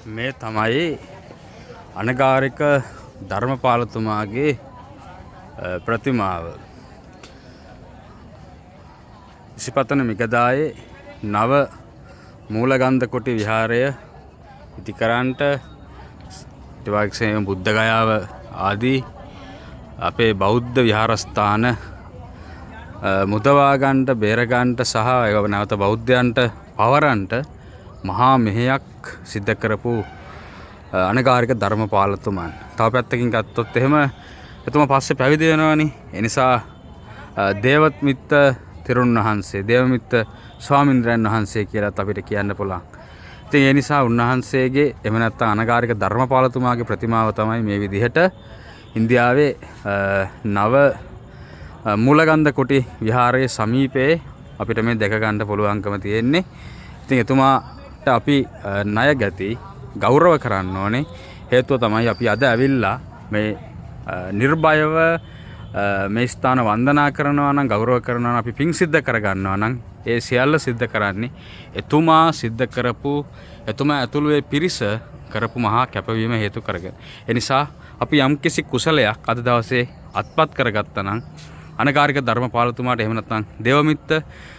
මේ තමයි අනගාരിക ධර්මපාලතුමාගේ ප්‍රතිමාව. ඉසිපතන මිගදායේ නව මූලගන්ධ කුටි විහාරය ඉදිකරන්නට ඊට බුද්ධ ගයාව ආදී අපේ බෞද්ධ විහාරස්ථාන මුදවා ගන්නට බේර ගන්නට සහ ඒක නැවත බෞද්ධයන්ට පවරන්නට මහා මෙහෙයක් සිද්ධ කරපු අනගාരിക ධර්මපාලතුමන්. තව පැත්තකින් ගත්තොත් එහෙම එතුමා පස්සේ පැවිදි වෙනවනේ. ඒ නිසා දේවමිත්ත තිරුන් වහන්සේ, දේවමිත්ත ස්වාමීන්ද්‍රයන් වහන්සේ කියලාත් අපිට කියන්න පුළුවන්. ඉතින් ඒ නිසා උන්වහන්සේගේ එහෙම නැත්නම් අනගාരിക ධර්මපාලතුමාගේ ප්‍රතිමාව තමයි මේ විදිහට ඉන්දියාවේ නව මූලගන්ධ කුටි විහාරයේ සමීපයේ අපිට මේ දැක ගන්න පුළුවන්කම තියෙන්නේ. ඉතින් එතුමාට අපි ණය ගැති ගෞරව කරන්න ඕනේ. හේතුව තමයි අපි අද ඇවිල්ලා මේ නිර්භයව මේ ස්ථාන වන්දනා කරනවා නම්, ගෞරව කරනවා නම්, අපි පිං සිද්ධ කරගන්නවා නම් ඒ සියල්ල සිද්ධ කරන්නේ එතුමා සිද්ධ කරපු, එතුමා ඇතුළු ඒ පිරිස කරපු මහා කැපවීම හේතු කරගෙන. ඒ නිසා අපි යම්කිසි කුසලයක් අද දවසේ අත්පත් කරගත්තා නම් අනගාരിക ධර්මපාලතුමාට එහෙම නැත්නම් දේවමිත්ත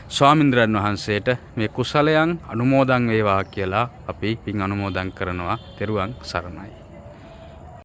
ස්වාමීන්ද්‍රයන් වහන්සේට මේ කුසලයන් අනුමෝදන් වේවා කියලා අපි පින් අනුමෝදන් කරනවා. තෙරුවන් සරණයි.